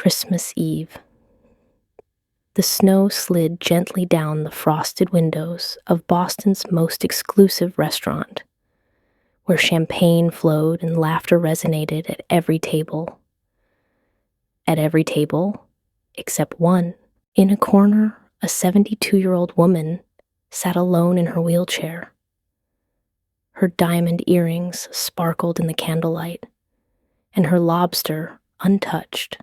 Christmas Eve. The snow slid gently down the frosted windows of Boston's most exclusive restaurant, where champagne flowed and laughter resonated at every table. At every table, except one. In a corner, a 72-year-old woman sat alone in her wheelchair. Her diamond earrings sparkled in the candlelight, and her lobster, untouched,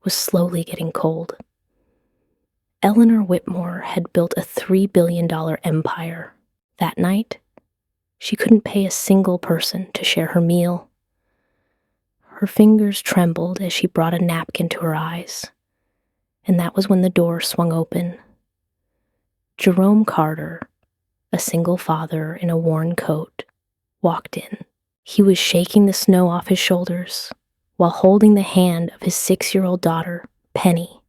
was slowly getting cold. Eleanor Whitmore had built a $3 billion empire. That night, she couldn't pay a single person to share her meal. Her fingers trembled as she brought a napkin to her eyes, and that was when the door swung open. Jerome Carter, a single father in a worn coat, walked in. He was shaking the snow off his shoulders while holding the hand of his 6-year-old daughter, Penny,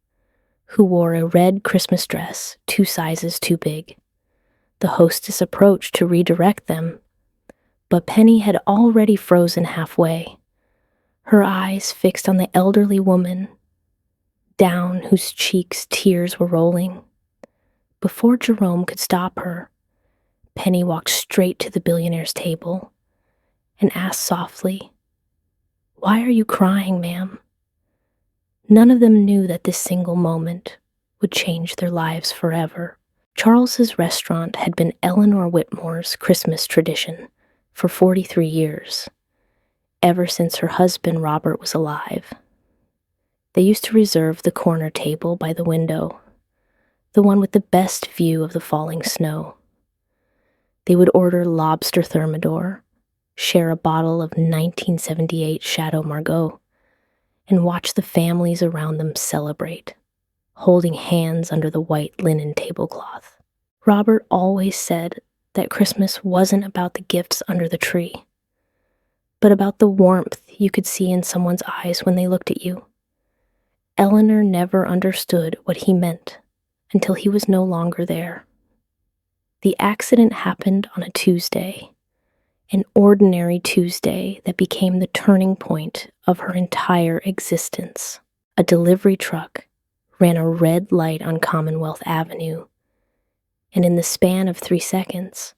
who wore a red Christmas dress 2 sizes too big. The hostess approached to redirect them, but Penny had already frozen halfway, her eyes fixed on the elderly woman, down whose cheeks tears were rolling. Before Jerome could stop her, Penny walked straight to the billionaire's table and asked softly, "Why are you crying, ma'am?" None of them knew that this single moment would change their lives forever. Charles's restaurant had been Eleanor Whitmore's Christmas tradition for 43 years, ever since her husband Robert was alive. They used to reserve the corner table by the window, the one with the best view of the falling snow. They would order lobster thermidor, share a bottle of 1978 Chateau Margaux, and watch the families around them celebrate, holding hands under the white linen tablecloth. Robert always said that Christmas wasn't about the gifts under the tree, but about the warmth you could see in someone's eyes when they looked at you. Eleanor never understood what he meant until he was no longer there. The accident happened on a Tuesday, an ordinary Tuesday that became the turning point of her entire existence. A delivery truck ran a red light on Commonwealth Avenue, and in the span of 3 seconds,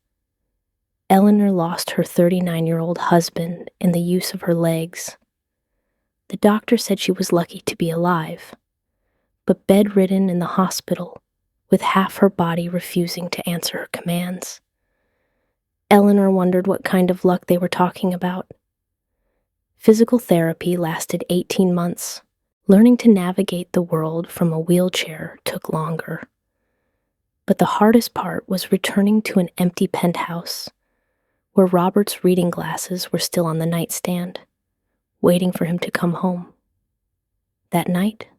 Eleanor lost her 39-year-old husband and the use of her legs. The doctor said she was lucky to be alive, but bedridden in the hospital with half her body refusing to answer her commands. Eleanor wondered what kind of luck they were talking about. Physical therapy lasted 18 months. Learning to navigate the world from a wheelchair took longer. But the hardest part was returning to an empty penthouse, where Robert's reading glasses were still on the nightstand, waiting for him to come home. That night,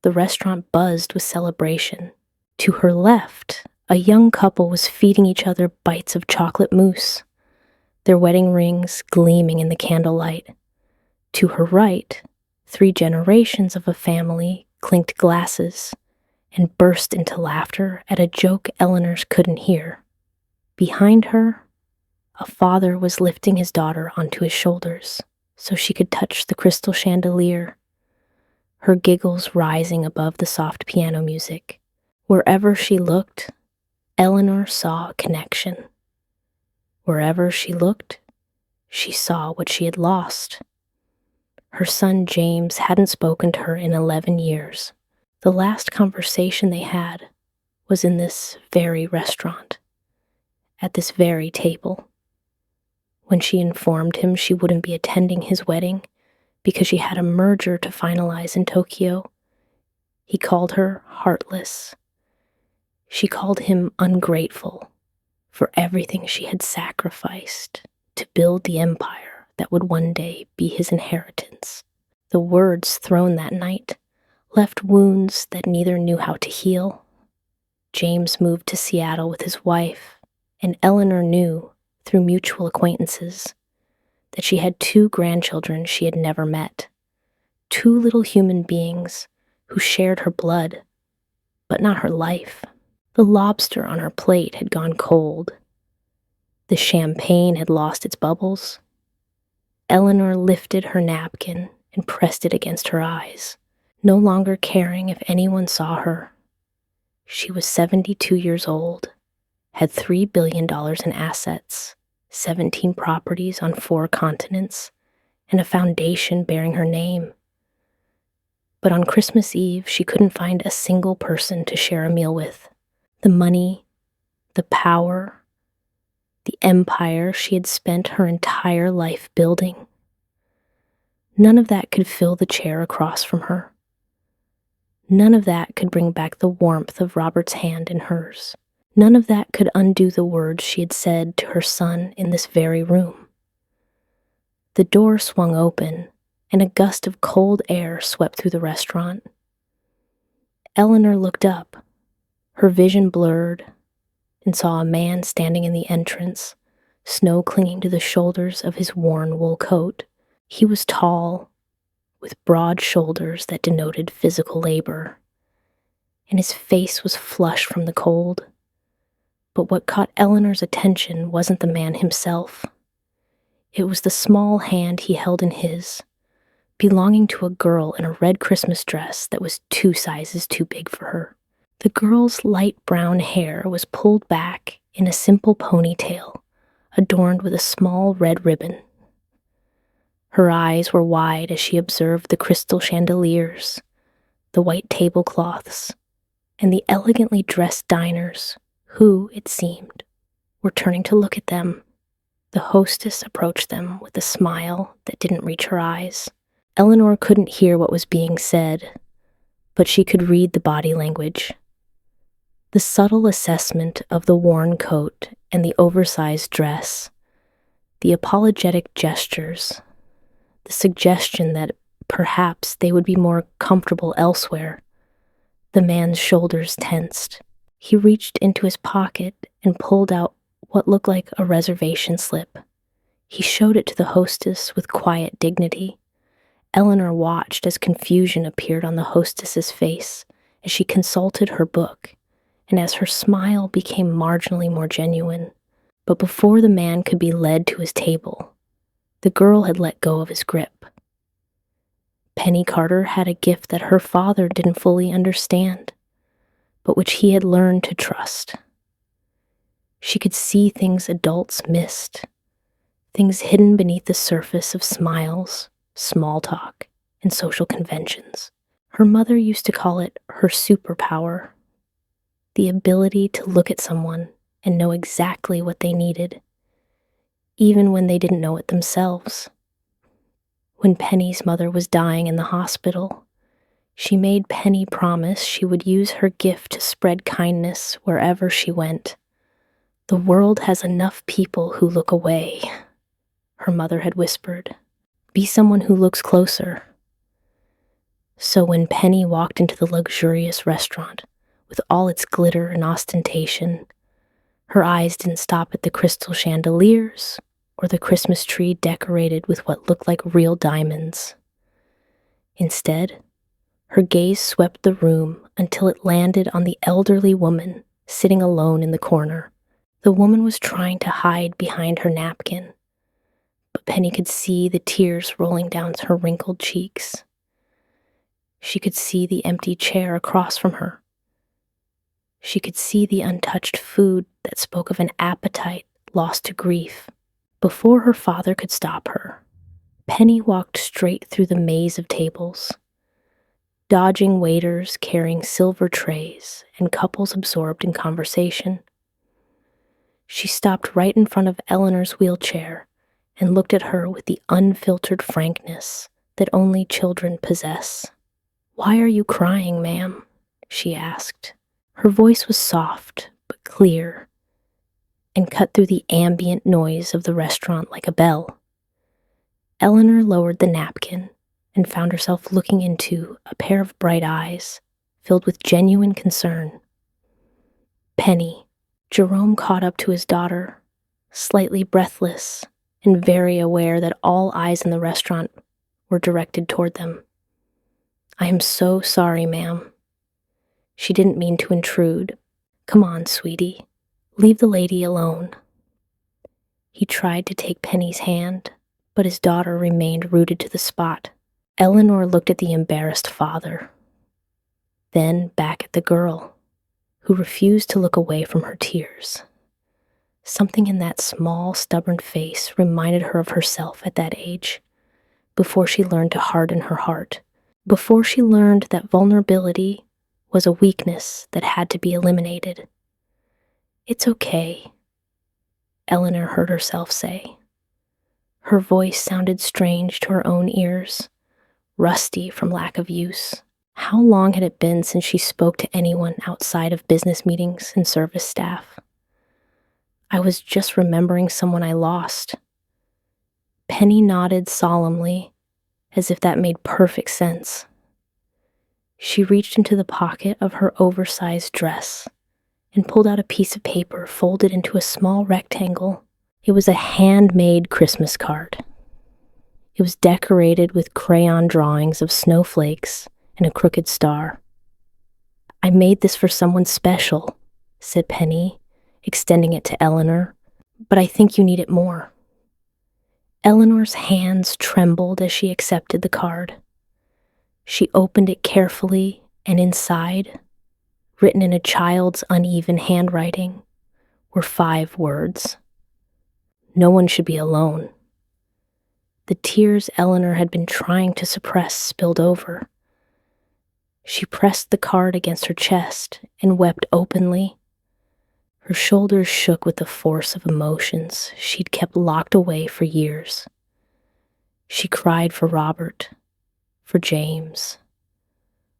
the restaurant buzzed with celebration. To her left, a young couple was feeding each other bites of chocolate mousse, their wedding rings gleaming in the candlelight. To her right, 3 generations of a family clinked glasses and burst into laughter at a joke Eleanor's couldn't hear. Behind her, a father was lifting his daughter onto his shoulders so she could touch the crystal chandelier, her giggles rising above the soft piano music. Wherever she looked, Eleanor saw a connection. Wherever she looked, she saw what she had lost. Her son James hadn't spoken to her in 11 years. The last conversation they had was in this very restaurant, at this very table. When she informed him she wouldn't be attending his wedding because she had a merger to finalize in Tokyo, he called her heartless. She called him ungrateful for everything she had sacrificed to build the empire that would one day be his inheritance. The words thrown that night left wounds that neither knew how to heal. James moved to Seattle with his wife, and Eleanor knew, through mutual acquaintances, that she had 2 grandchildren she had never met, 2 little human beings who shared her blood, but not her life. The lobster on her plate had gone cold. The champagne had lost its bubbles. Eleanor lifted her napkin and pressed it against her eyes. no longer caring if anyone saw her. She was 72 years old, had $3 billion in assets, 17 properties on 4 continents, and a foundation bearing her name. But on Christmas Eve, she couldn't find a single person to share a meal with. The money, the power, the empire she had spent her entire life building. None of that could fill the chair across from her. None of that could bring back the warmth of Robert's hand in hers. None of that could undo the words she had said to her son in this very room. The door swung open, and a gust of cold air swept through the restaurant. Eleanor looked up, her vision blurred, and saw a man standing in the entrance, snow clinging to the shoulders of his worn wool coat. He was tall, with broad shoulders that denoted physical labor, and his face was flushed from the cold. But what caught Eleanor's attention wasn't the man himself. It was the small hand he held in his, belonging to a girl in a red Christmas dress that was 2 sizes too big for her. The girl's light brown hair was pulled back in a simple ponytail, adorned with a small red ribbon. Her eyes were wide as she observed the crystal chandeliers, the white tablecloths, and the elegantly dressed diners who, it seemed, were turning to look at them. The hostess approached them with a smile that didn't reach her eyes. Eleanor couldn't hear what was being said, but she could read the body language. The subtle assessment of the worn coat and the oversized dress, the apologetic gestures, the suggestion that perhaps they would be more comfortable elsewhere. The man's shoulders tensed. He reached into his pocket and pulled out what looked like a reservation slip. He showed it to the hostess with quiet dignity. Eleanor watched as confusion appeared on the hostess's face as she consulted her book, and as her smile became marginally more genuine. But before the man could be led to his table, the girl had let go of his grip. Penny Carter had a gift that her father didn't fully understand, but which he had learned to trust. She could see things adults missed, things hidden beneath the surface of smiles, small talk, and social conventions. Her mother used to call it her superpower, the ability to look at someone and know exactly what they needed, even when they didn't know it themselves. When Penny's mother was dying in the hospital, she made Penny promise she would use her gift to spread kindness wherever she went. "The world has enough people who look away," her mother had whispered. "Be someone who looks closer." So when Penny walked into the luxurious restaurant, with all its glitter and ostentation, her eyes didn't stop at the crystal chandeliers or the Christmas tree decorated with what looked like real diamonds. Instead, her gaze swept the room until it landed on the elderly woman sitting alone in the corner. The woman was trying to hide behind her napkin, but Penny could see the tears rolling down her wrinkled cheeks. She could see the empty chair across from her. She could see the untouched food that spoke of an appetite lost to grief. Before her father could stop her, Penny walked straight through the maze of tables, dodging waiters carrying silver trays and couples absorbed in conversation. She stopped right in front of Eleanor's wheelchair and looked at her with the unfiltered frankness that only children possess. "Why are you crying, ma'am?" she asked. Her voice was soft but clear and cut through the ambient noise of the restaurant like a bell. Eleanor lowered the napkin and found herself looking into a pair of bright eyes filled with genuine concern. "Penny," Jerome caught up to his daughter, slightly breathless and very aware that all eyes in the restaurant were directed toward them. "I am so sorry, ma'am." She didn't mean to intrude. "Come on, sweetie. Leave the lady alone." He tried to take Penny's hand, but his daughter remained rooted to the spot. Eleanor looked at the embarrassed father, then back at the girl, who refused to look away from her tears. Something in that small, stubborn face reminded her of herself at that age, before she learned to harden her heart, before she learned that vulnerability was a weakness that had to be eliminated. "It's okay," Eleanor heard herself say. Her voice sounded strange to her own ears, rusty from lack of use. How long had it been since she spoke to anyone outside of business meetings and service staff? "I was just remembering someone I lost." Penny nodded solemnly, as if that made perfect sense. She reached into the pocket of her oversized dress and pulled out a piece of paper folded into a small rectangle. It was a handmade Christmas card. It was decorated with crayon drawings of snowflakes and a crooked star. "I made this for someone special," said Penny, extending it to Eleanor, "but I think you need it more." Eleanor's hands trembled as she accepted the card. She opened it carefully, and inside, written in a child's uneven handwriting, were 5 words. No one should be alone. The tears Eleanor had been trying to suppress spilled over. She pressed the card against her chest and wept openly. Her shoulders shook with the force of emotions she'd kept locked away for years. She cried for Robert, for James,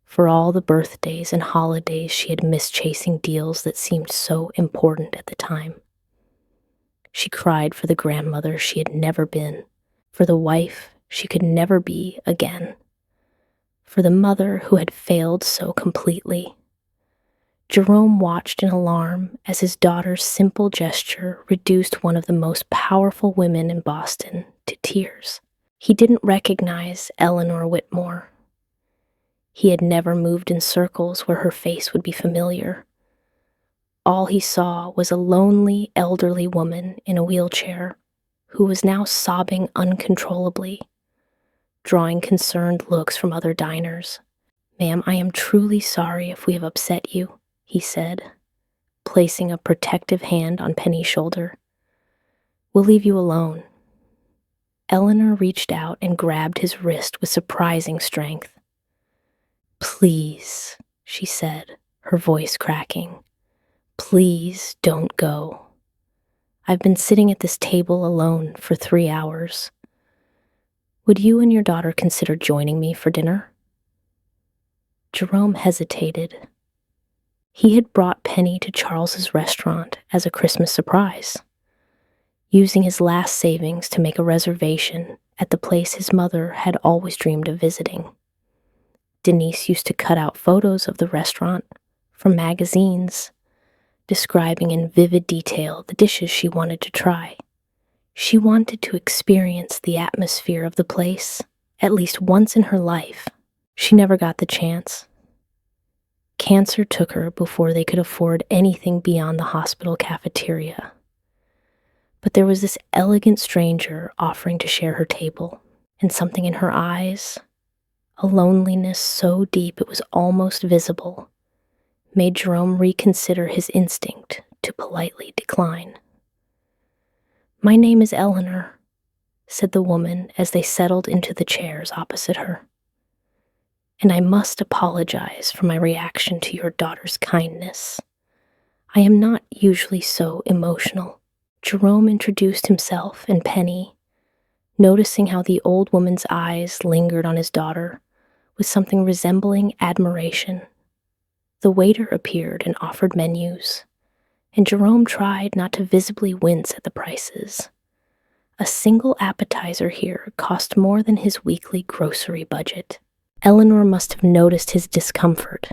for all the birthdays and holidays she had missed chasing deals that seemed so important at the time. She cried for the grandmother she had never been, for the wife she could never be again, for the mother who had failed so completely. Jerome watched in alarm as his daughter's simple gesture reduced one of the most powerful women in Boston to tears. He didn't recognize Eleanor Whitmore. He had never moved in circles where her face would be familiar. All he saw was a lonely, elderly woman in a wheelchair who was now sobbing uncontrollably, drawing concerned looks from other diners. "Ma'am, I am truly sorry if we have upset you," he said, placing a protective hand on Penny's shoulder. "We'll leave you alone." Eleanor reached out and grabbed his wrist with surprising strength. "Please," she said, her voice cracking. "Please don't go. I've been sitting at this table alone for 3 hours. Would you and your daughter consider joining me for dinner?" Jerome hesitated. He had brought Penny to Charles's restaurant as a Christmas surprise, using his last savings to make a reservation at the place his mother had always dreamed of visiting. Denise used to cut out photos of the restaurant from magazines, describing in vivid detail the dishes she wanted to try. She wanted to experience the atmosphere of the place at least once in her life. She never got the chance. Cancer took her before they could afford anything beyond the hospital cafeteria. But there was this elegant stranger offering to share her table, and something in her eyes, a loneliness so deep it was almost visible, made Jerome reconsider his instinct to politely decline. "My name is Eleanor," said the woman as they settled into the chairs opposite her. "And I must apologize for my reaction to your daughter's kindness. I am not usually so emotional." Jerome introduced himself and Penny, noticing how the old woman's eyes lingered on his daughter with something resembling admiration. The waiter appeared and offered menus, and Jerome tried not to visibly wince at the prices. A single appetizer here cost more than his weekly grocery budget. Eleanor must have noticed his discomfort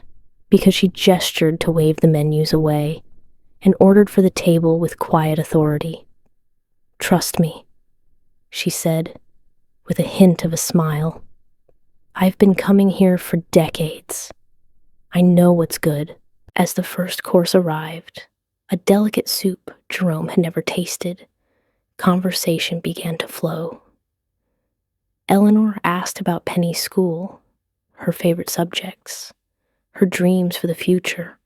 because she gestured to wave the menus away and ordered for the table with quiet authority. "Trust me," she said, with a hint of a smile. "I've been coming here for decades. I know what's good." As the first course arrived, a delicate soup Jerome had never tasted, conversation began to flow. Eleanor asked about Penny's school, her favorite subjects, her dreams for the future.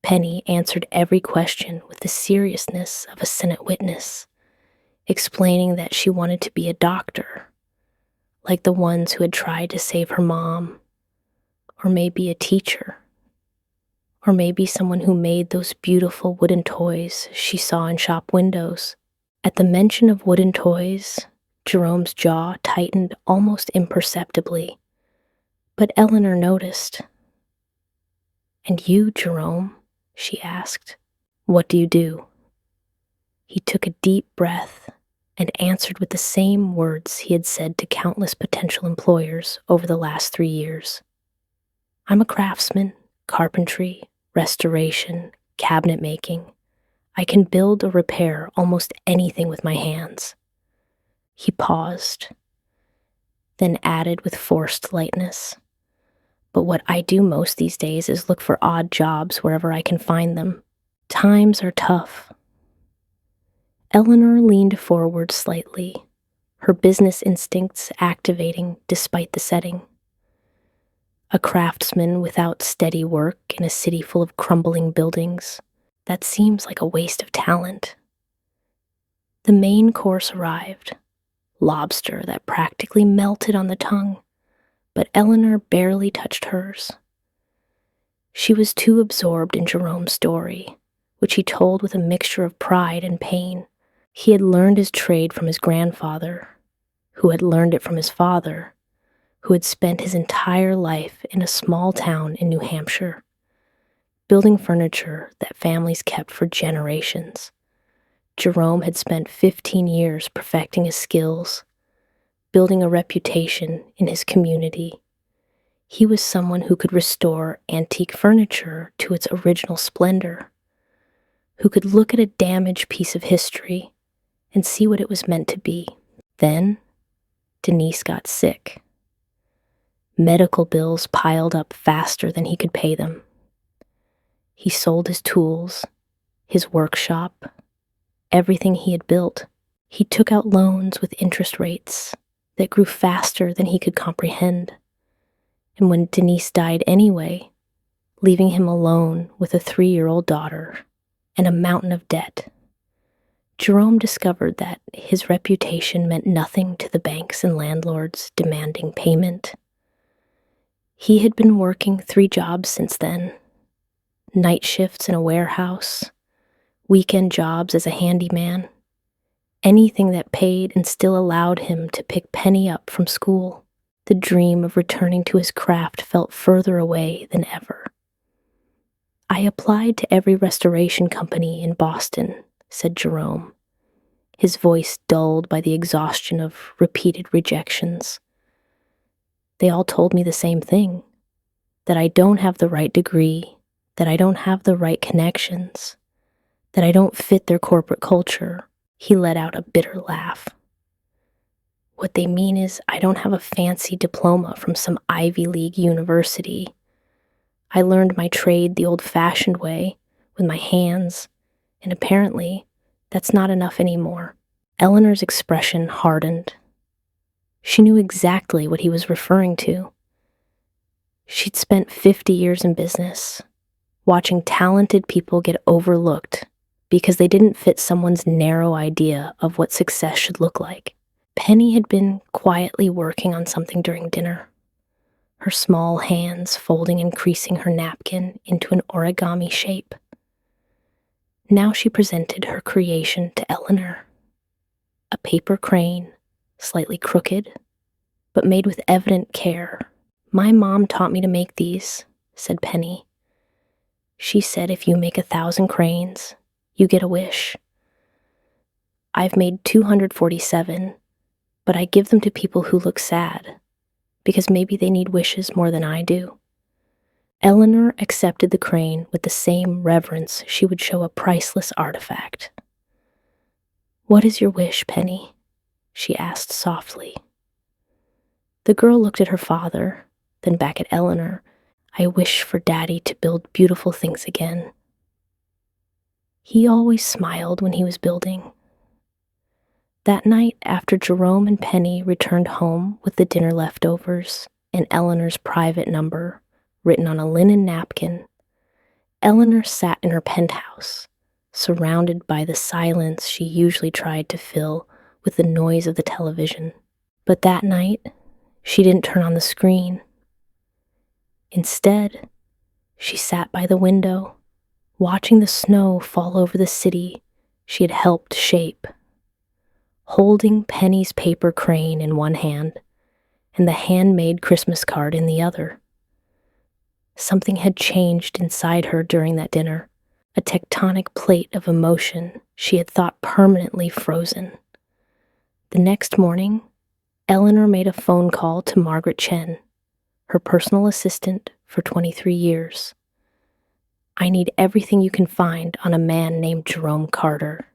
Penny answered every question with the seriousness of a Senate witness, explaining that she wanted to be a doctor, like the ones who had tried to save her mom, or maybe a teacher, or maybe someone who made those beautiful wooden toys she saw in shop windows. At the mention of wooden toys, Jerome's jaw tightened almost imperceptibly, but Eleanor noticed. "And you, Jerome?" she asked. "What do you do?" He took a deep breath and answered with the same words he had said to countless potential employers over the last 3 years. "I'm a craftsman, carpentry, restoration, cabinet making. I can build or repair almost anything with my hands." He paused, then added with forced lightness, "But what I do most these days is look for odd jobs wherever I can find them. Times are tough." Eleanor leaned forward slightly, her business instincts activating despite the setting. A craftsman without steady work in a city full of crumbling buildings, that seems like a waste of talent. The main course arrived, lobster that practically melted on the tongue, but Eleanor barely touched hers. She was too absorbed in Jerome's story, which he told with a mixture of pride and pain. He had learned his trade from his grandfather, who had learned it from his father, who had spent his entire life in a small town in New Hampshire, building furniture that families kept for generations. Jerome had spent 15 years perfecting his skills, building a reputation in his community. He was someone who could restore antique furniture to its original splendor, who could look at a damaged piece of history and see what it was meant to be. Then, Denise got sick. Medical bills piled up faster than he could pay them. He sold his tools, his workshop, everything he had built. He took out loans with interest rates that grew faster than he could comprehend. And when Denise died anyway, leaving him alone with a 3-year-old daughter and a mountain of debt, Jerome discovered that his reputation meant nothing to the banks and landlords demanding payment. He had been working 3 jobs since then: night shifts in a warehouse, weekend jobs as a handyman, anything that paid and still allowed him to pick Penny up from school. The dream of returning to his craft felt further away than ever. "I applied to every restoration company in Boston," said Jerome, his voice dulled by the exhaustion of repeated rejections. "They all told me the same thing, that I don't have the right degree, that I don't have the right connections, that I don't fit their corporate culture." He let out a bitter laugh. "What they mean is I don't have a fancy diploma from some Ivy League university. I learned my trade the old-fashioned way, with my hands, and apparently that's not enough anymore." Eleanor's expression hardened. She knew exactly what he was referring to. She'd spent 50 years in business, watching talented people get overlooked because they didn't fit someone's narrow idea of what success should look like. Penny had been quietly working on something during dinner, her small hands folding and creasing her napkin into an origami shape. Now she presented her creation to Eleanor. A paper crane, slightly crooked, but made with evident care. "My mom taught me to make these," said Penny. "She said if you make 1,000 cranes, you get a wish. I've made 247, but I give them to people who look sad, because maybe they need wishes more than I do." Eleanor accepted the crane with the same reverence she would show a priceless artifact. "What is your wish, Penny?" she asked softly. The girl looked at her father, then back at Eleanor. "I wish for Daddy to build beautiful things again. He always smiled when he was building." That night, after Jerome and Penny returned home with the dinner leftovers and Eleanor's private number written on a linen napkin, Eleanor sat in her penthouse, surrounded by the silence she usually tried to fill with the noise of the television. But that night, she didn't turn on the screen. Instead, she sat by the window, watching the snow fall over the city she had helped shape, holding Penny's paper crane in one hand and the handmade Christmas card in the other. Something had changed inside her during that dinner, a tectonic plate of emotion she had thought permanently frozen. The next morning, Eleanor made a phone call to Margaret Chen, her personal assistant for 23 years. "I need everything you can find on a man named Jerome Carter,"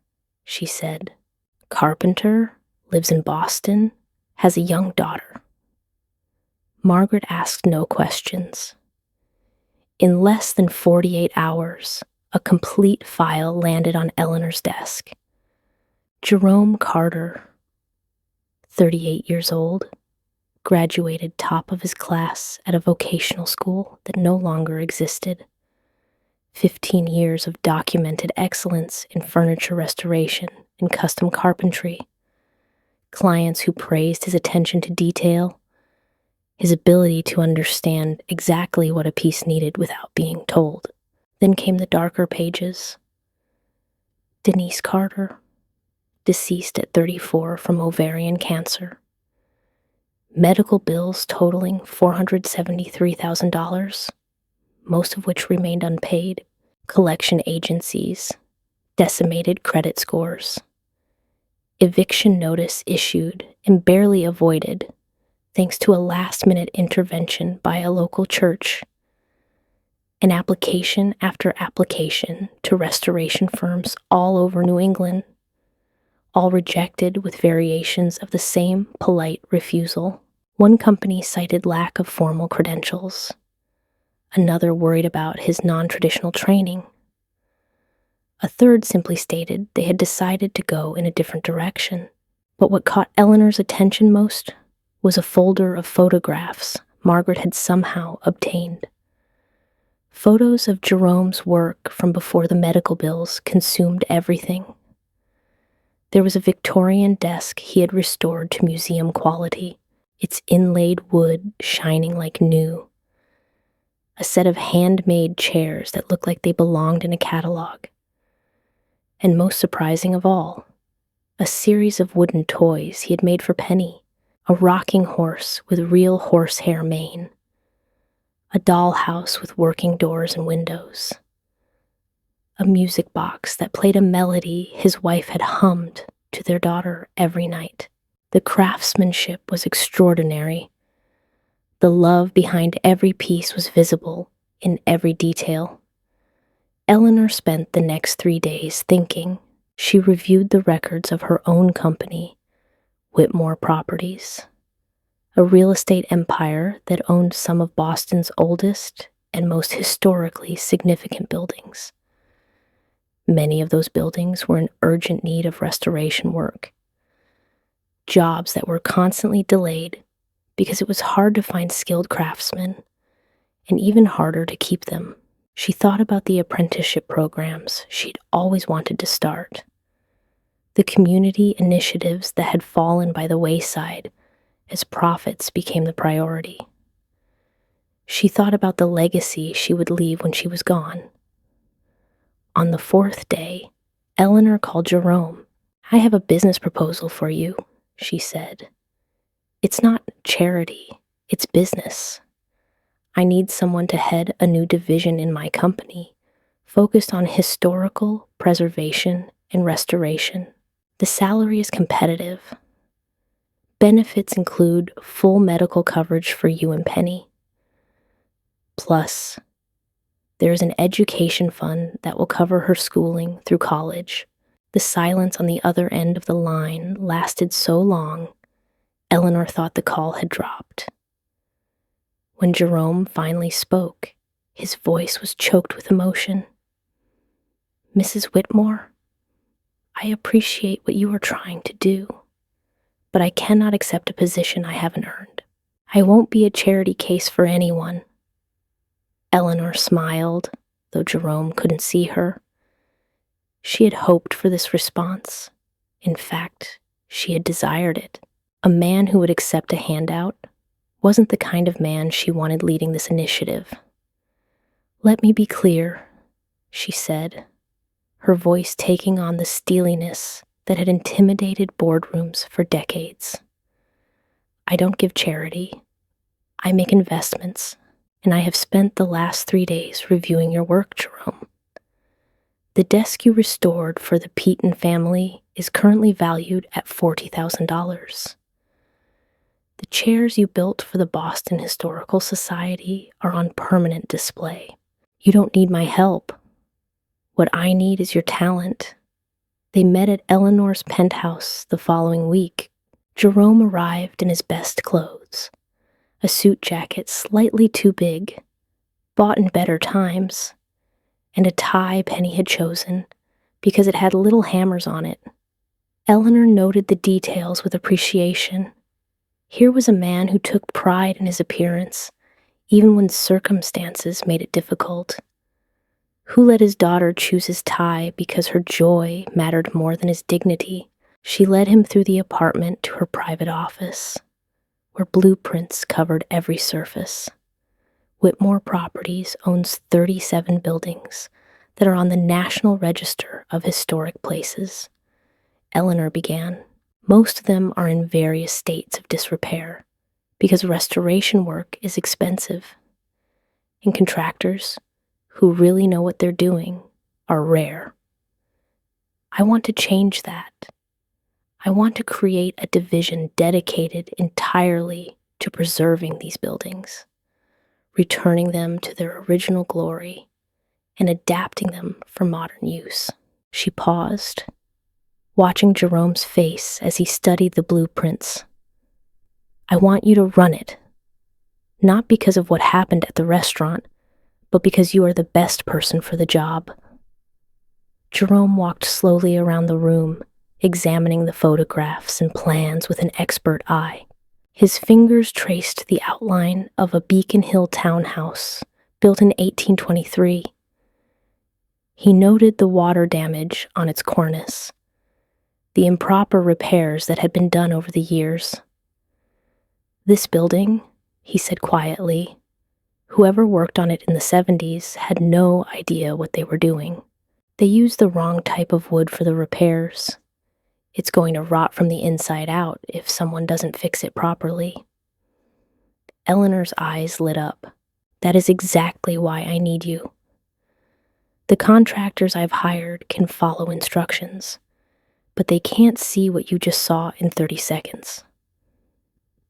she said. "Carpenter, lives in Boston, has a young daughter." Margaret asked no questions. In less than 48 hours, a complete file landed on Eleanor's desk. Jerome Carter, 38 years old, graduated top of his class at a vocational school that no longer existed. 15 years of documented excellence in furniture restoration and custom carpentry. Clients who praised his attention to detail, his ability to understand exactly what a piece needed without being told. Then came the darker pages. Denise Carter, deceased at 34 from ovarian cancer. Medical bills totaling $473,000, most of which remained unpaid. Collection agencies, decimated credit scores. Eviction notice issued and barely avoided, thanks to a last-minute intervention by a local church. An application after application to restoration firms all over New England, all rejected with variations of the same polite refusal. One company cited lack of formal credentials. Another worried about his non-traditional training. A third simply stated they had decided to go in a different direction. But what caught Eleanor's attention most was a folder of photographs Margaret had somehow obtained. Photos of Jerome's work from before the medical bills consumed everything. There was a Victorian desk he had restored to museum quality, its inlaid wood shining like new. A set of handmade chairs that looked like they belonged in a catalog. And most surprising of all, a series of wooden toys he had made for Penny, a rocking horse with real horsehair mane, a dollhouse with working doors and windows, a music box that played a melody his wife had hummed to their daughter every night. The craftsmanship was extraordinary. The love behind every piece was visible in every detail. Eleanor spent the next 3 days thinking. She reviewed the records of her own company, Whitmore Properties, a real estate empire that owned some of Boston's oldest and most historically significant buildings. Many of those buildings were in urgent need of restoration work. Jobs that were constantly delayed because it was hard to find skilled craftsmen, and even harder to keep them. She thought about the apprenticeship programs she'd always wanted to start, the community initiatives that had fallen by the wayside as profits became the priority. She thought about the legacy she would leave when she was gone. On the 4th day, Eleanor called Jerome. "I have a business proposal for you," she said. "It's not charity, it's business. I need someone to head a new division in my company, focused on historical preservation and restoration. The salary is competitive. Benefits include full medical coverage for you and Penny. Plus, there is an education fund that will cover her schooling through college." The silence on the other end of the line lasted so long, Eleanor thought the call had dropped. When Jerome finally spoke, his voice was choked with emotion. "Mrs. Whitmore, I appreciate what you are trying to do, but I cannot accept a position I haven't earned. I won't be a charity case for anyone." Eleanor smiled, though Jerome couldn't see her. She had hoped for this response. In fact, she had desired it. A man who would accept a handout wasn't the kind of man she wanted leading this initiative. "Let me be clear," she said, her voice taking on the steeliness that had intimidated boardrooms for decades. "I don't give charity. I make investments, and I have spent the last 3 days reviewing your work, Jerome. The desk you restored for the Peaton family is currently valued at $40,000. The chairs you built for the Boston Historical Society are on permanent display. You don't need my help. What I need is your talent." They met at Eleanor's penthouse the following week. Jerome arrived in his best clothes, a suit jacket slightly too big, bought in better times, and a tie Penny had chosen because it had little hammers on it. Eleanor noted the details with appreciation. Here was a man who took pride in his appearance, even when circumstances made it difficult. Who let his daughter choose his tie because her joy mattered more than his dignity? She led him through the apartment to her private office, where blueprints covered every surface. Whitmore Properties owns 37 buildings that are on the National Register of Historic Places. Eleanor began. Most of them are in various states of disrepair because restoration work is expensive, and contractors who really know what they're doing are rare. I want to change that. I want to create a division dedicated entirely to preserving these buildings, returning them to their original glory, and adapting them for modern use. She paused, watching Jerome's face as he studied the blueprints. "I want you to run it, not because of what happened at the restaurant, but because you are the best person for the job." Jerome walked slowly around the room, examining the photographs and plans with an expert eye. His fingers traced the outline of a Beacon Hill townhouse built in 1823. He noted the water damage on its cornice, the improper repairs that had been done over the years. "This building," he said quietly, "whoever worked on it in the 70s had no idea what they were doing. They used the wrong type of wood for the repairs. It's going to rot from the inside out if someone doesn't fix it properly." Eleanor's eyes lit up. "That is exactly why I need you. The contractors I've hired can follow instructions, but they can't see what you just saw in 30 seconds.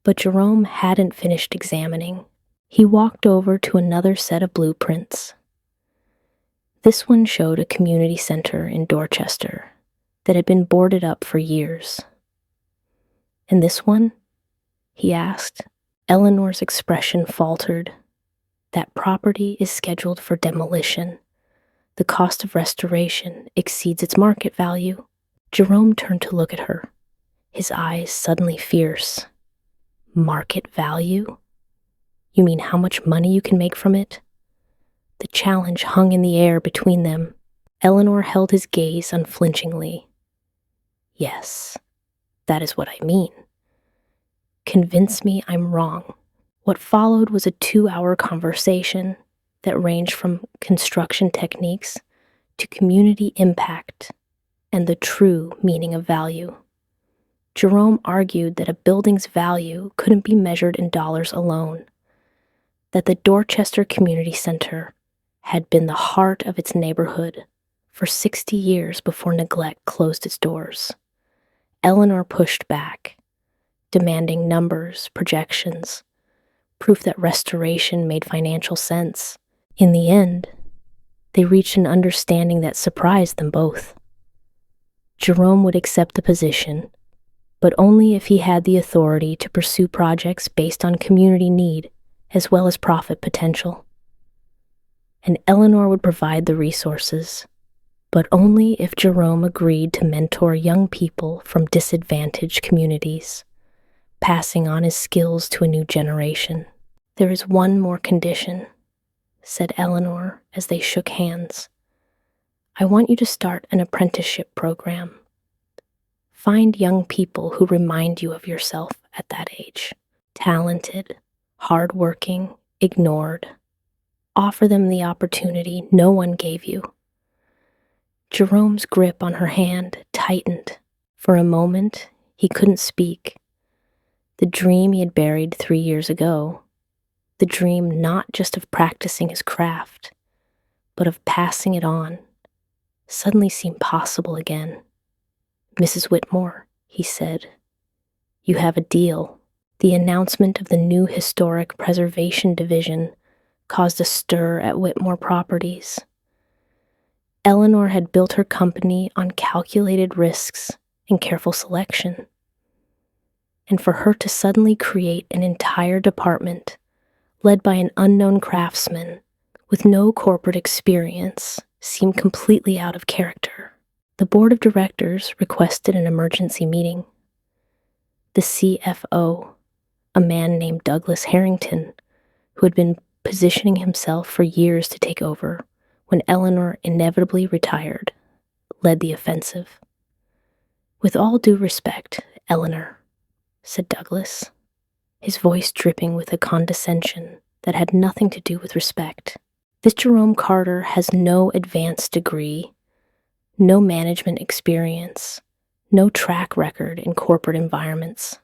But Jerome hadn't finished examining. He walked over to another set of blueprints. This one showed a community center in Dorchester that had been boarded up for years. "And this one?" he asked. Eleanor's expression faltered. "That property is scheduled for demolition. The cost of restoration exceeds its market value." Jerome turned to look at her, his eyes suddenly fierce. "Market value? You mean how much money you can make from it?" The challenge hung in the air between them. Eleanor held his gaze unflinchingly. "Yes, that is what I mean. Convince me I'm wrong." What followed was a 2-hour conversation that ranged from construction techniques to community impact and the true meaning of value. Jerome argued that a building's value couldn't be measured in dollars alone, that the Dorchester Community Center had been the heart of its neighborhood for 60 years before neglect closed its doors. Eleanor pushed back, demanding numbers, projections, proof that restoration made financial sense. In the end, they reached an understanding that surprised them both. Jerome would accept the position, but only if he had the authority to pursue projects based on community need as well as profit potential. And Eleanor would provide the resources, but only if Jerome agreed to mentor young people from disadvantaged communities, passing on his skills to a new generation. "There is one more condition," said Eleanor as they shook hands. "I want you to start an apprenticeship program. Find young people who remind you of yourself at that age. Talented, hardworking, ignored. Offer them the opportunity no one gave you." Jerome's grip on her hand tightened. For a moment, he couldn't speak. The dream he had buried 3 years ago, the dream not just of practicing his craft, but of passing it on, suddenly seemed possible again. "Mrs. Whitmore," he said, "you have a deal." The announcement of the new Historic Preservation Division caused a stir at Whitmore Properties. Eleanor had built her company on calculated risks and careful selection. And for her to suddenly create an entire department led by an unknown craftsman with no corporate experience seemed completely out of character. The board of directors requested an emergency meeting. The CFO, a man named Douglas Harrington, who had been positioning himself for years to take over when Eleanor inevitably retired, led the offensive. "With all due respect, Eleanor," said Douglas, his voice dripping with a condescension that had nothing to do with respect. "This Jerome Carter has no advanced degree, no management experience, no track record in corporate environments.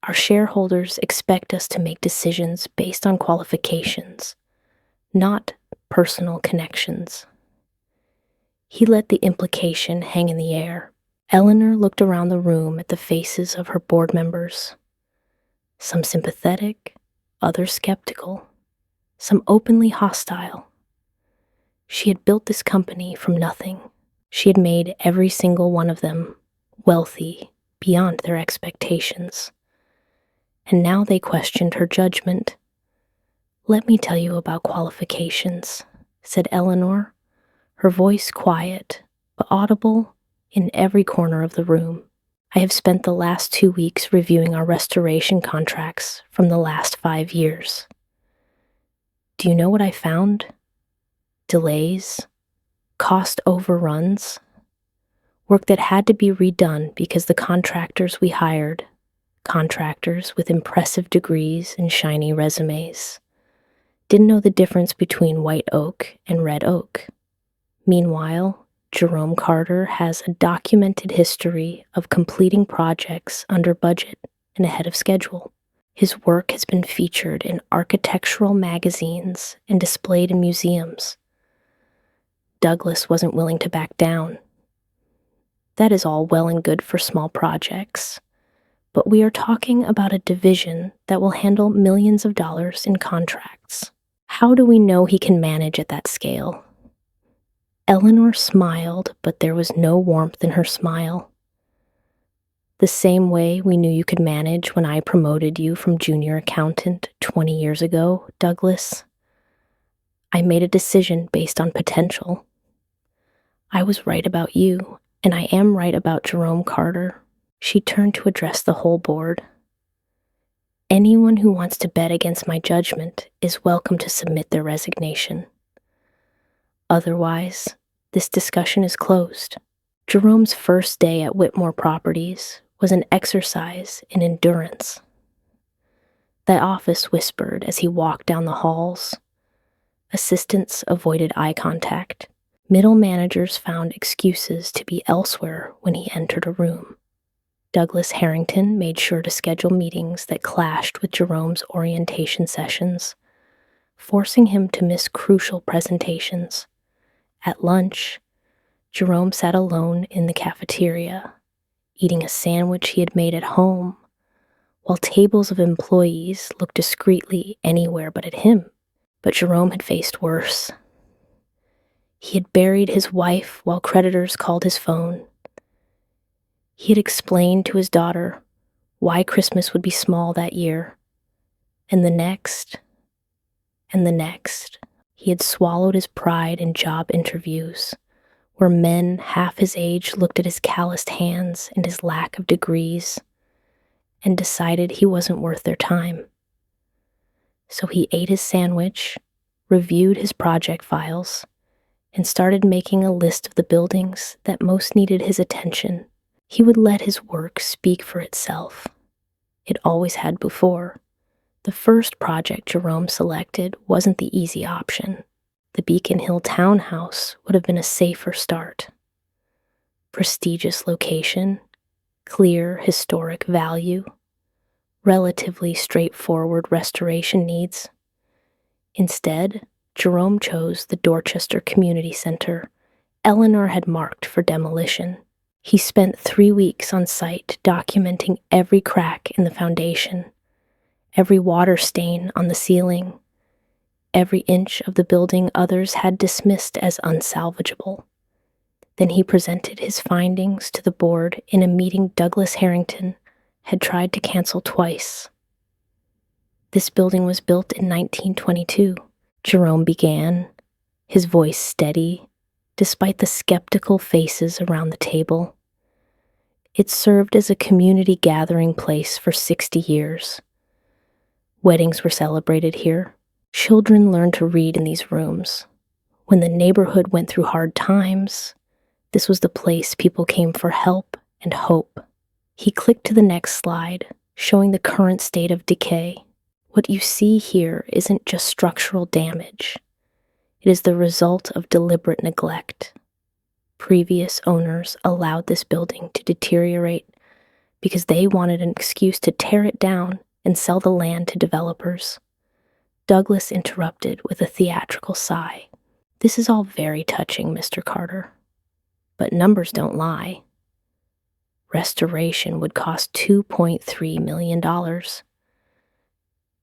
Our shareholders expect us to make decisions based on qualifications, not personal connections." He let the implication hang in the air. Eleanor looked around the room at the faces of her board members. Some sympathetic, others skeptical, some openly hostile. She had built this company from nothing. She had made every single one of them wealthy beyond their expectations. And now they questioned her judgment. "Let me tell you about qualifications," said Eleanor, her voice quiet but audible in every corner of the room. "I have spent the last 2 weeks reviewing our restoration contracts from the last 5 years. Do you know what I found? Delays, cost overruns, work that had to be redone because the contractors we hired, contractors with impressive degrees and shiny resumes, didn't know the difference between white oak and red oak. Meanwhile, Jerome Carter has a documented history of completing projects under budget and ahead of schedule. His work has been featured in architectural magazines and displayed in museums. Douglas wasn't willing to back down. That is all well and good for small projects, but we are talking about a division that will handle millions of dollars in contracts. How do we know he can manage at that scale?" Eleanor smiled, but there was no warmth in her smile. "The same way we knew you could manage when I promoted you from junior accountant 20 years ago, Douglas. I made a decision based on potential. I was right about you, and I am right about Jerome Carter." She turned to address the whole board. "Anyone who wants to bet against my judgment is welcome to submit their resignation. Otherwise, this discussion is closed." Jerome's first day at Whitmore Properties was an exercise in endurance. The office whispered as he walked down the halls. Assistants avoided eye contact. Middle managers found excuses to be elsewhere when he entered a room. Douglas Harrington made sure to schedule meetings that clashed with Jerome's orientation sessions, forcing him to miss crucial presentations. At lunch, Jerome sat alone in the cafeteria, eating a sandwich he had made at home, while tables of employees looked discreetly anywhere but at him. But Jerome had faced worse. He had buried his wife while creditors called his phone. He had explained to his daughter why Christmas would be small that year, and the next, and the next. He had swallowed his pride in job interviews, where men half his age looked at his calloused hands and his lack of degrees and decided he wasn't worth their time. So he ate his sandwich, reviewed his project files, and started making a list of the buildings that most needed his attention. He would let his work speak for itself. It always had before. The first project Jerome selected wasn't the easy option. The Beacon Hill townhouse would have been a safer start. Prestigious location, clear historic value, relatively straightforward restoration needs. Instead, Jerome chose the Dorchester Community Center Eleanor had marked for demolition. He spent 3 weeks on site documenting every crack in the foundation, every water stain on the ceiling, every inch of the building others had dismissed as unsalvageable. Then he presented his findings to the board in a meeting Douglas Harrington had tried to cancel twice. This building was built in 1922. Jerome began, his voice steady, despite the skeptical faces around the table. It served as a community gathering place for 60 years. Weddings were celebrated here. Children learned to read in these rooms. When the neighborhood went through hard times, this was the place people came for help and hope. He clicked to the next slide, showing the current state of decay. What you see here isn't just structural damage. It is the result of deliberate neglect. Previous owners allowed this building to deteriorate because they wanted an excuse to tear it down and sell the land to developers. Douglas interrupted with a theatrical sigh. "This is all very touching, Mr. Carter. But numbers don't lie. Restoration would cost $2.3 million.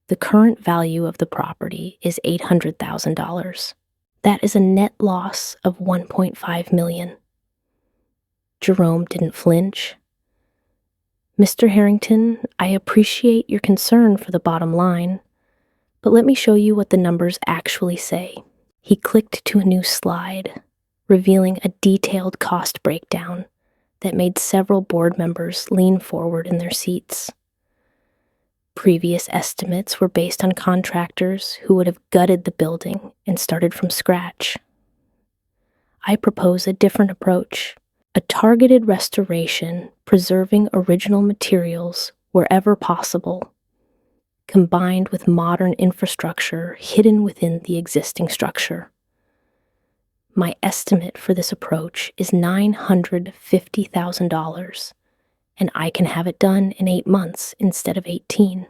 The current value of the property is $800,000. That is a net loss of $1.5 million. Jerome didn't flinch. "Mr. Harrington, I appreciate your concern for the bottom line, but let me show you what the numbers actually say." He clicked to a new slide, revealing a detailed cost breakdown that made several board members lean forward in their seats. Previous estimates were based on contractors who would have gutted the building and started from scratch. I propose a different approach, a targeted restoration preserving original materials wherever possible, combined with modern infrastructure hidden within the existing structure. My estimate for this approach is $950,000, and I can have it done in 8 months instead of 18.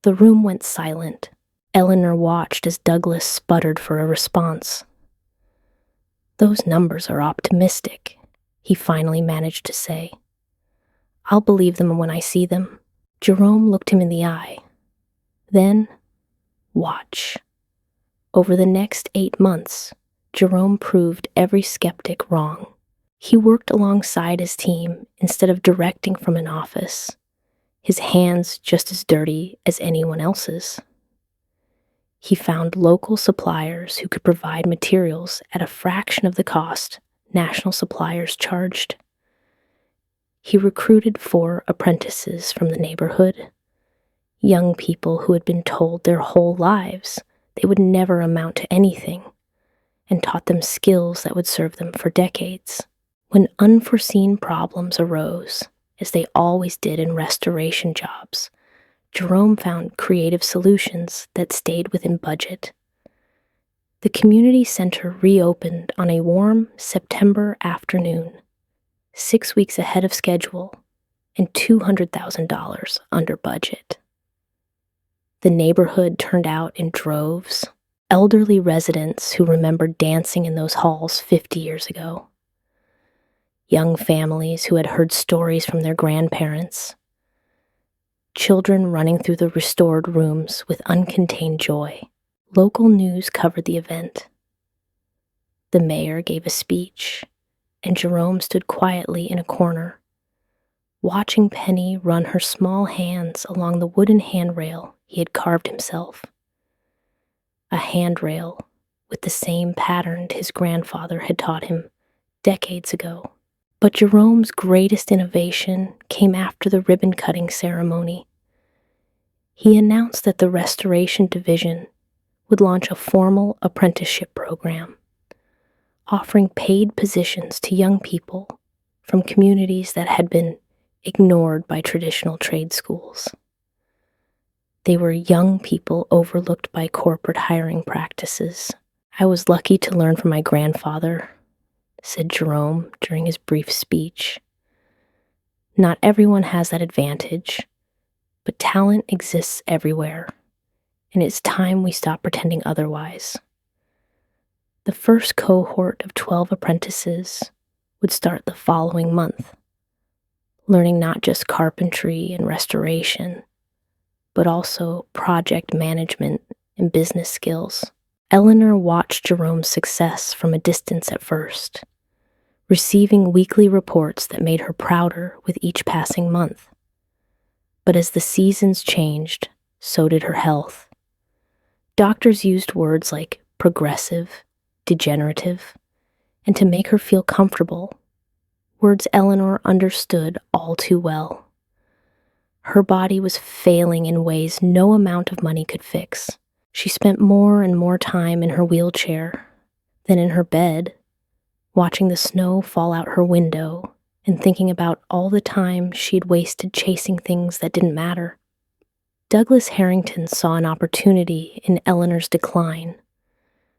The room went silent. Eleanor watched as Douglas sputtered for a response. "Those numbers are optimistic," he finally managed to say. "I'll believe them when I see them." Jerome looked him in the eye. Then, watch. Over the next 8 months, Jerome proved every skeptic wrong. He worked alongside his team instead of directing from an office, his hands just as dirty as anyone else's. He found local suppliers who could provide materials at a fraction of the cost national suppliers charged. He recruited 4 apprentices from the neighborhood, young people who had been told their whole lives they would never amount to anything, and taught them skills that would serve them for decades. When unforeseen problems arose, as they always did in restoration jobs, Jerome found creative solutions that stayed within budget. The community center reopened on a warm September afternoon, 6 weeks ahead of schedule and $200,000 under budget. The neighborhood turned out in droves, elderly residents who remembered dancing in those halls 50 years ago, young families who had heard stories from their grandparents, children running through the restored rooms with uncontained joy. Local news covered the event. The mayor gave a speech, and Jerome stood quietly in a corner, watching Penny run her small hands along the wooden handrail he had carved himself. A handrail with the same pattern his grandfather had taught him decades ago. But Jerome's greatest innovation came after the ribbon-cutting ceremony. He announced that the Restoration Division would launch a formal apprenticeship program, offering paid positions to young people from communities that had been ignored by traditional trade schools. They were young people overlooked by corporate hiring practices. "I was lucky to learn from my grandfather," said Jerome during his brief speech. "Not everyone has that advantage, but talent exists everywhere, and it's time we stop pretending otherwise." The first cohort of 12 apprentices would start the following month, learning not just carpentry and restoration, but also project management and business skills. Eleanor watched Jerome's success from a distance at first, receiving weekly reports that made her prouder with each passing month. But as the seasons changed, so did her health. Doctors used words like progressive, degenerative, and to make her feel comfortable, words Eleanor understood all too well. Her body was failing in ways no amount of money could fix. She spent more and more time in her wheelchair than in her bed, watching the snow fall out her window and thinking about all the time she'd wasted chasing things that didn't matter. Douglas Harrington saw an opportunity in Eleanor's decline,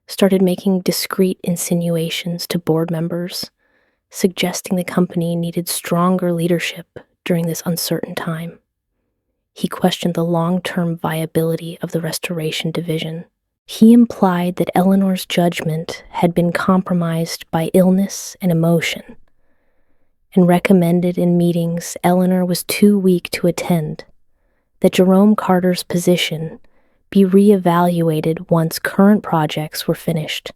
started making discreet insinuations to board members, suggesting the company needed stronger leadership during this uncertain time. He questioned the long-term viability of the Restoration Division. He implied that Eleanor's judgment had been compromised by illness and emotion, and recommended in meetings Eleanor was too weak to attend, that Jerome Carter's position be reevaluated once current projects were finished.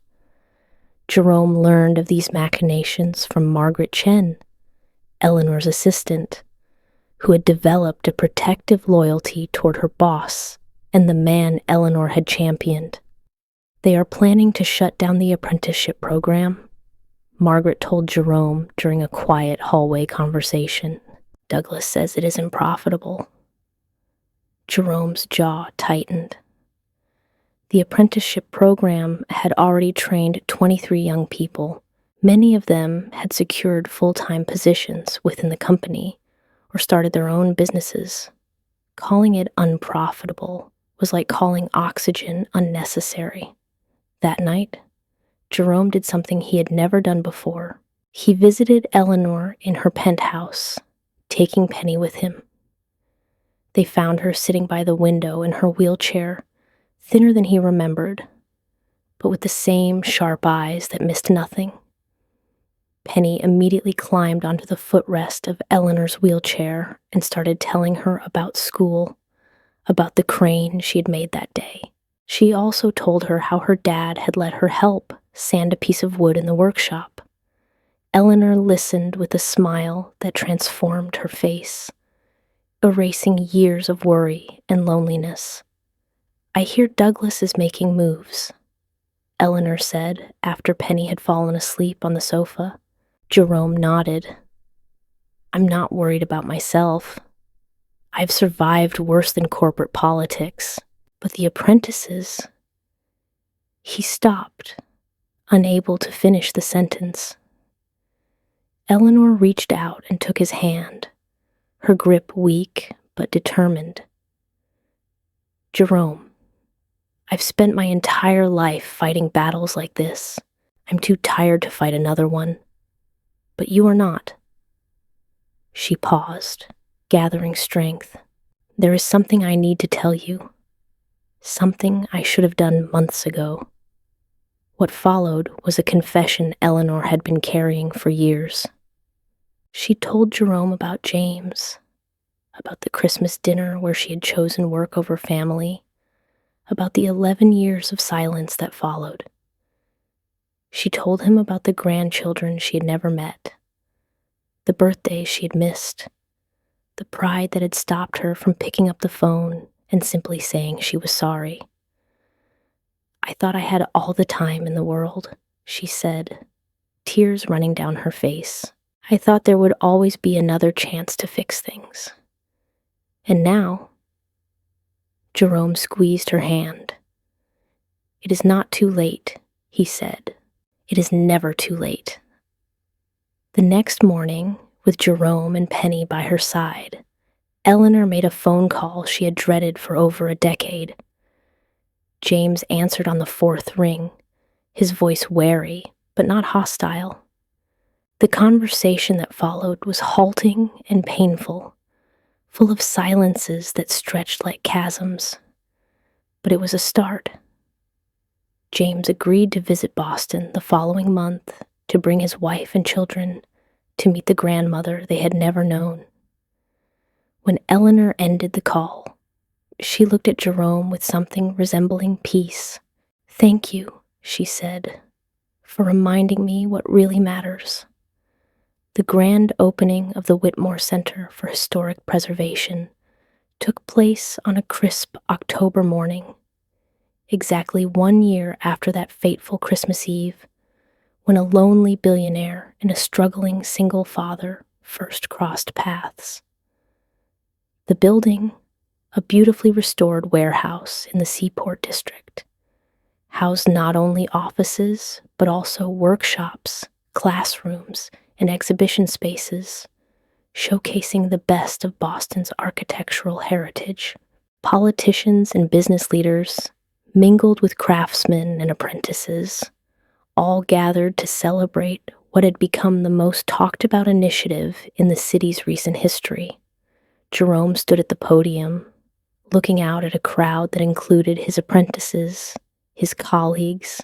Jerome learned of these machinations from Margaret Chen, Eleanor's assistant, who had developed a protective loyalty toward her boss and the man Eleanor had championed. "They are planning to shut down the apprenticeship program," Margaret told Jerome during a quiet hallway conversation. "Douglas says it isn't profitable." Jerome's jaw tightened. The apprenticeship program had already trained 23 young people. Many of them had secured full-time positions within the company or started their own businesses. Calling it unprofitable was like calling oxygen unnecessary. That night, Jerome did something he had never done before. He visited Eleanor in her penthouse, taking Penny with him. They found her sitting by the window in her wheelchair, thinner than he remembered, but with the same sharp eyes that missed nothing. Penny immediately climbed onto the footrest of Eleanor's wheelchair and started telling her about school, about the crane she had made that day. She also told her how her dad had let her help sand a piece of wood in the workshop. Eleanor listened with a smile that transformed her face, erasing years of worry and loneliness. "I hear Douglas is making moves," Eleanor said after Penny had fallen asleep on the sofa. Jerome nodded. "I'm not worried about myself. I've survived worse than corporate politics, but the apprentices..." He stopped, unable to finish the sentence. Eleanor reached out and took his hand, her grip weak but determined. "Jerome, I've spent my entire life fighting battles like this. I'm too tired to fight another one. But you are not." She paused, gathering strength. "There is something I need to tell you. Something I should have done months ago." What followed was a confession Eleanor had been carrying for years. She told Jerome about James, about the Christmas dinner where she had chosen work over family, about the 11 years of silence that followed. She told him about the grandchildren she had never met, the birthdays she had missed, the pride that had stopped her from picking up the phone and simply saying she was sorry. I thought I had all the time in the world, she said, tears running down her face. I thought there would always be another chance to fix things. And now, Jerome squeezed her hand. It is not too late, he said. It is never too late. The next morning, with Jerome and Penny by her side, Eleanor made a phone call she had dreaded for over a decade. James answered on the fourth ring, his voice wary but not hostile. The conversation that followed was halting and painful, full of silences that stretched like chasms. But it was a start. James agreed to visit Boston the following month to bring his wife and children to meet the grandmother they had never known. When Eleanor ended the call, she looked at Jerome with something resembling peace. "Thank you," she said, "for reminding me what really matters." The grand opening of the Whitmore Center for Historic Preservation took place on a crisp October morning, exactly 1 year after that fateful Christmas Eve, when a lonely billionaire and a struggling single father first crossed paths. The building, a beautifully restored warehouse in the Seaport District, housed not only offices but also workshops, classrooms, and exhibition spaces, showcasing the best of Boston's architectural heritage. Politicians and business leaders mingled with craftsmen and apprentices, all gathered to celebrate what had become the most talked about initiative in the city's recent history. Jerome stood at the podium, looking out at a crowd that included his apprentices, his colleagues,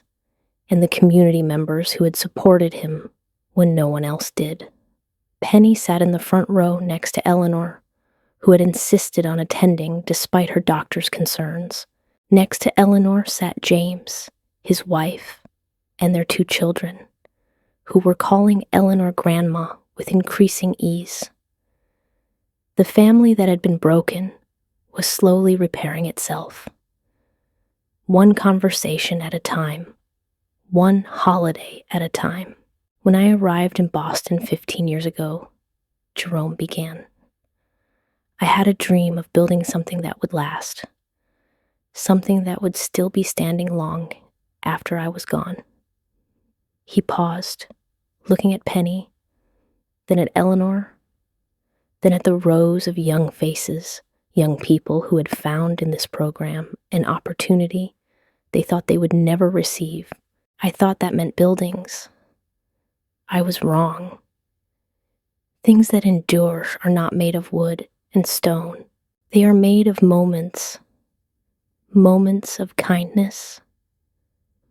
and the community members who had supported him when no one else did. Penny sat in the front row next to Eleanor, who had insisted on attending despite her doctor's concerns. Next to Eleanor sat James, his wife, and their 2 children, who were calling Eleanor Grandma with increasing ease. The family that had been broken was slowly repairing itself. One conversation at a time, one holiday at a time. When I arrived in Boston 15 years ago, Jerome began, I had a dream of building something that would last, something that would still be standing long after I was gone. He paused, looking at Penny, then at Eleanor, then at the rows of young faces, young people who had found in this program an opportunity they thought they would never receive. I thought that meant buildings. I was wrong. Things that endure are not made of wood and stone. They are made of moments. Moments of kindness.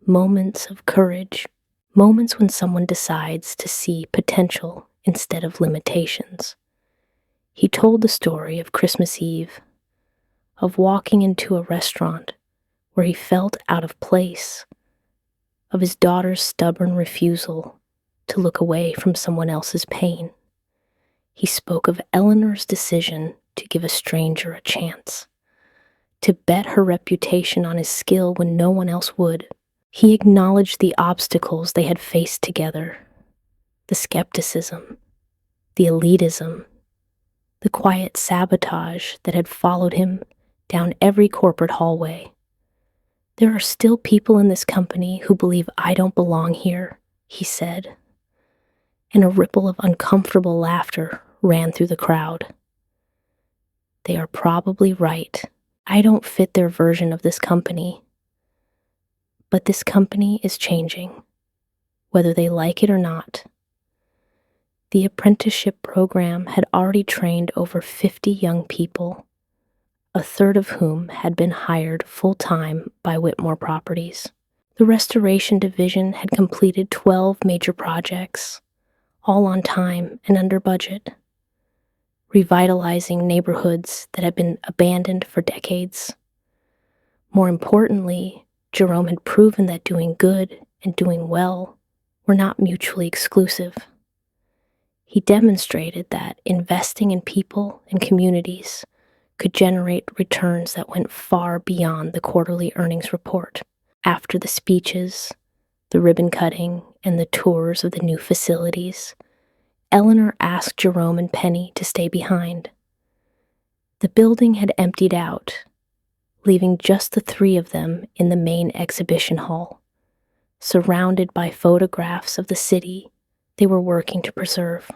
Moments of courage. Moments when someone decides to see potential instead of limitations. He told the story of Christmas Eve, of walking into a restaurant where he felt out of place, of his daughter's stubborn refusal to look away from someone else's pain. He spoke of Eleanor's decision to give a stranger a chance, to bet her reputation on his skill when no one else would. He acknowledged the obstacles they had faced together, the skepticism, the elitism, the quiet sabotage that had followed him down every corporate hallway. There are still people in this company who believe I don't belong here, he said, and a ripple of uncomfortable laughter ran through the crowd. They are probably right. I don't fit their version of this company. But this company is changing, whether they like it or not. The apprenticeship program had already trained over 50 young people, a third of whom had been hired full-time by Whitmore Properties. The restoration division had completed 12 major projects, all on time and under budget, revitalizing neighborhoods that had been abandoned for decades. More importantly, Jerome had proven that doing good and doing well were not mutually exclusive. He demonstrated that investing in people and communities could generate returns that went far beyond the quarterly earnings report. After the speeches, the ribbon cutting, and the tours of the new facilities, Eleanor asked Jerome and Penny to stay behind. The building had emptied out, leaving just the three of them in the main exhibition hall, surrounded by photographs of the city they were working to preserve.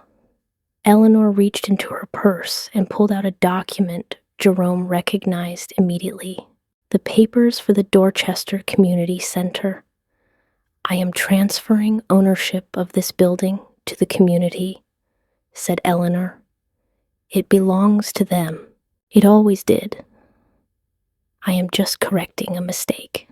Eleanor reached into her purse and pulled out a document Jerome recognized immediately. The papers for the Dorchester Community Center. "I am transferring ownership of this building to the community," said Eleanor. "It belongs to them. It always did. I am just correcting a mistake."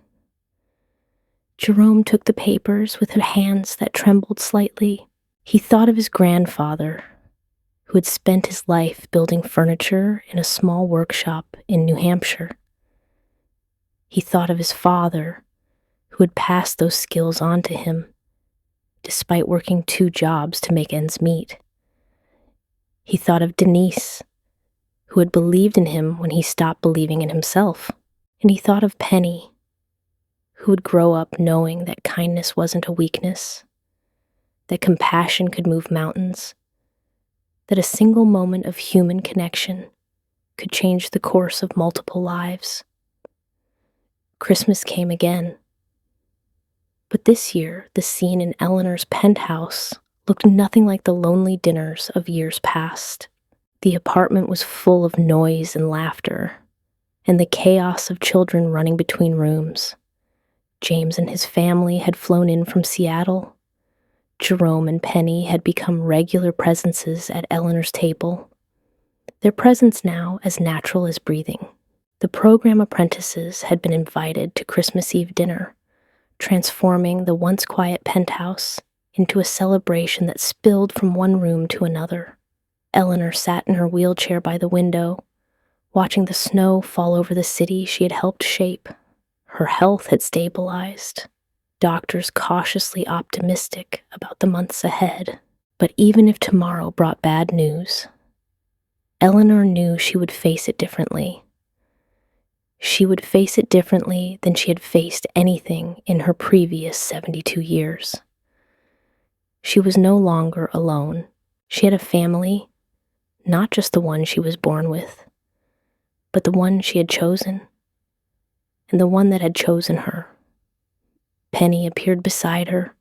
Jerome took the papers with hands that trembled slightly. He thought of his grandfather, who had spent his life building furniture in a small workshop in New Hampshire. He thought of his father, who had passed those skills on to him, despite working 2 jobs to make ends meet. He thought of Denise, who had believed in him when he stopped believing in himself. And he thought of Penny, who would grow up knowing that kindness wasn't a weakness, that compassion could move mountains, that a single moment of human connection could change the course of multiple lives. Christmas came again. But this year, the scene in Eleanor's penthouse looked nothing like the lonely dinners of years past. The apartment was full of noise and laughter, and the chaos of children running between rooms. James and his family had flown in from Seattle. Jerome and Penny had become regular presences at Eleanor's table, their presence now as natural as breathing. The program apprentices had been invited to Christmas Eve dinner, transforming the once quiet penthouse into a celebration that spilled from one room to another. Eleanor sat in her wheelchair by the window, watching the snow fall over the city she had helped shape. Her health had stabilized, doctors cautiously optimistic about the months ahead. But even if tomorrow brought bad news, Eleanor knew she would face it differently. She would face it differently than she had faced anything in her previous 72 years. She was no longer alone. She had a family, not just the one she was born with, but the one she had chosen, and the one that had chosen her. Penny appeared beside her,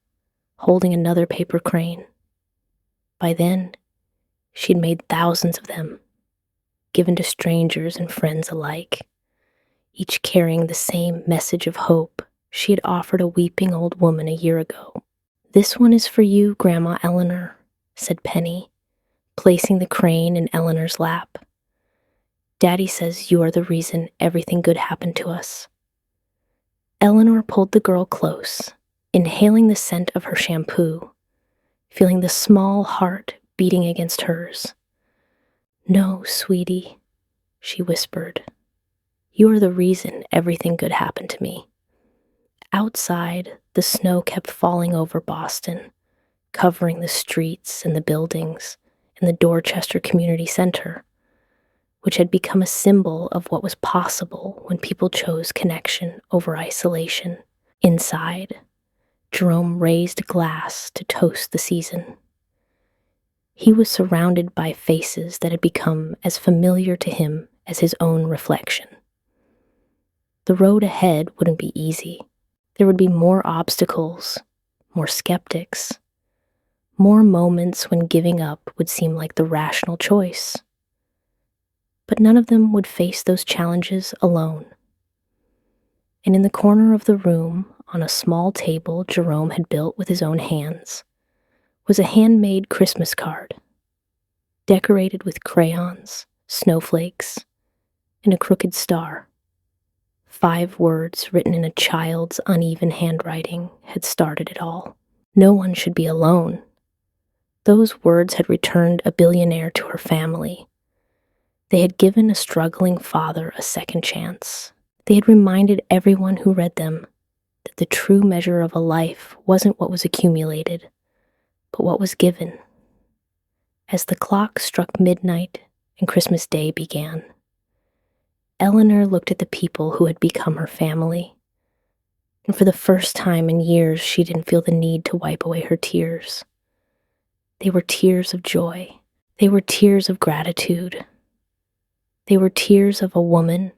holding another paper crane. By then, she'd made thousands of them, given to strangers and friends alike, each carrying the same message of hope she had offered a weeping old woman a year ago. "This one is for you, Grandma Eleanor," said Penny, placing the crane in Eleanor's lap. "Daddy says you are the reason everything good happened to us." Eleanor pulled the girl close, inhaling the scent of her shampoo, feeling the small heart beating against hers. "No, sweetie," she whispered. "You are the reason everything good happened to me." Outside, the snow kept falling over Boston, covering the streets and the buildings in the Dorchester Community Center, which had become a symbol of what was possible when people chose connection over isolation. Inside, Jerome raised a glass to toast the season. He was surrounded by faces that had become as familiar to him as his own reflection. The road ahead wouldn't be easy. There would be more obstacles, more skeptics, more moments when giving up would seem like the rational choice. But none of them would face those challenges alone. And in the corner of the room, on a small table Jerome had built with his own hands, was a handmade Christmas card, decorated with crayons, snowflakes, and a crooked star. 5 words written in a child's uneven handwriting had started it all. No one should be alone. Those words had returned a billionaire to her family. They had given a struggling father a second chance. They had reminded everyone who read them that the true measure of a life wasn't what was accumulated, but what was given. As the clock struck midnight and Christmas Day began, Eleanor looked at the people who had become her family. And for the first time in years, she didn't feel the need to wipe away her tears. They were tears of joy. They were tears of gratitude. They were tears of a woman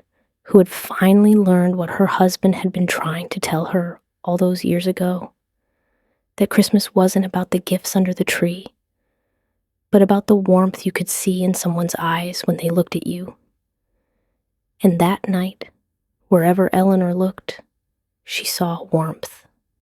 who had finally learned what her husband had been trying to tell her all those years ago, that Christmas wasn't about the gifts under the tree, but about the warmth you could see in someone's eyes when they looked at you. And that night, wherever Eleanor looked, she saw warmth.